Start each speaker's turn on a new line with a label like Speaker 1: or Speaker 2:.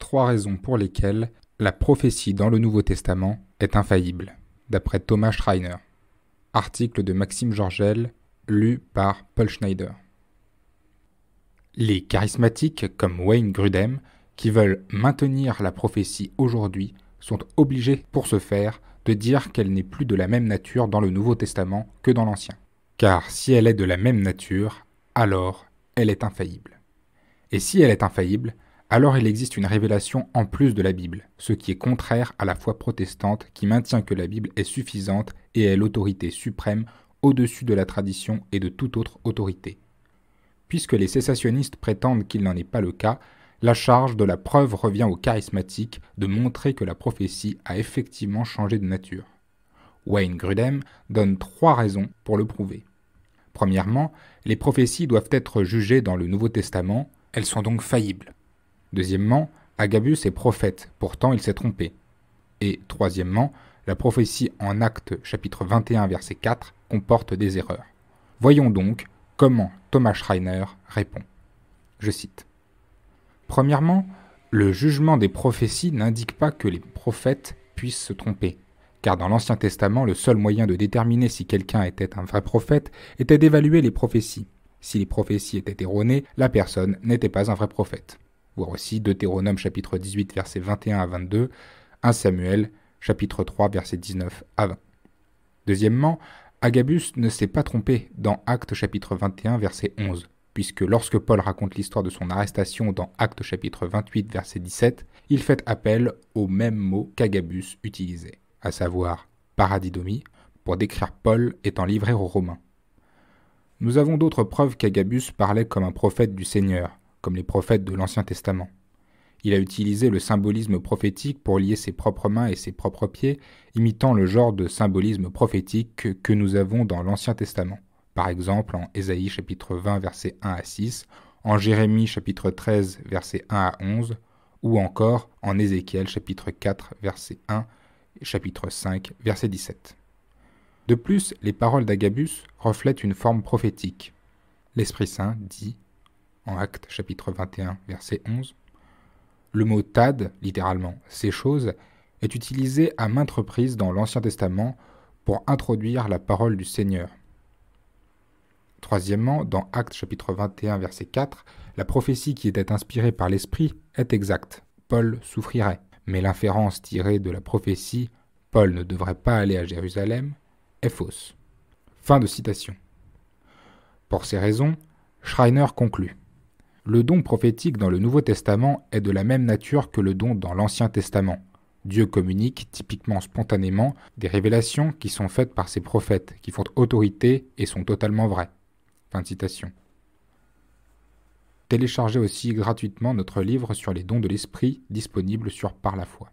Speaker 1: 3 raisons pour lesquelles la prophétie dans le Nouveau Testament est infaillible, d'après Thomas Schreiner. Article de Maxime Georgel, lu par Paul Schneider. Les charismatiques, comme Wayne Grudem, qui veulent maintenir la prophétie aujourd'hui, sont obligés, pour ce faire, de dire qu'elle n'est plus de la même nature dans le Nouveau Testament que dans l'Ancien. Car si elle est de la même nature, alors elle est infaillible. Et si elle est infaillible, alors il existe une révélation en plus de la Bible, ce qui est contraire à la foi protestante qui maintient que la Bible est suffisante et est l'autorité suprême au-dessus de la tradition et de toute autre autorité. Puisque les cessationnistes prétendent qu'il n'en est pas le cas, la charge de la preuve revient aux charismatiques de montrer que la prophétie a effectivement changé de nature. Wayne Grudem donne 3 raisons pour le prouver. Premièrement, les prophéties doivent être jugées dans le Nouveau Testament, elles sont donc faillibles. Deuxièmement, Agabus est prophète, pourtant il s'est trompé. Et troisièmement, la prophétie en Actes chapitre 21 verset 4 comporte des erreurs. Voyons donc comment Thomas Schreiner répond. Je cite. Premièrement, le jugement des prophéties n'indique pas que les prophètes puissent se tromper, car dans l'Ancien Testament, le seul moyen de déterminer si quelqu'un était un vrai prophète était d'évaluer les prophéties. Si les prophéties étaient erronées, la personne n'était pas un vrai prophète. Voir aussi Deutéronome chapitre 18 versets 21 à 22, 1 Samuel chapitre 3 versets 19 à 20. Deuxièmement, Agabus ne s'est pas trompé dans Actes chapitre 21 verset 11, puisque lorsque Paul raconte l'histoire de son arrestation dans Actes chapitre 28 verset 17, il fait appel au même mot qu'Agabus utilisait, à savoir paradidomie, pour décrire Paul étant livré aux Romains. Nous avons d'autres preuves qu'Agabus parlait comme un prophète du Seigneur, comme les prophètes de l'Ancien Testament. Il a utilisé le symbolisme prophétique pour lier ses propres mains et ses propres pieds, imitant le genre de symbolisme prophétique que nous avons dans l'Ancien Testament. Par exemple en Ésaïe chapitre 20 versets 1 à 6, en Jérémie chapitre 13 versets 1 à 11, ou encore en Ézéchiel chapitre 4 verset 1 et chapitre 5 verset 17. De plus, les paroles d'Agabus reflètent une forme prophétique. L'Esprit Saint dit, en Actes chapitre 21 verset 11, le mot « tad », littéralement « ces choses », est utilisé à maintes reprises dans l'Ancien Testament pour introduire la parole du Seigneur. Troisièmement, dans Actes chapitre 21 verset 4, la prophétie qui était inspirée par l'Esprit est exacte. Paul souffrirait. Mais l'inférence tirée de la prophétie « Paul ne devrait pas aller à Jérusalem » est fausse. Fin de citation. Pour ces raisons, Schreiner conclut. Le don prophétique dans le Nouveau Testament est de la même nature que le don dans l'Ancien Testament. Dieu communique, typiquement spontanément, des révélations qui sont faites par ses prophètes, qui font autorité et sont totalement vraies. Fin de citation. Téléchargez aussi gratuitement notre livre sur les dons de l'Esprit, disponible sur Par la foi.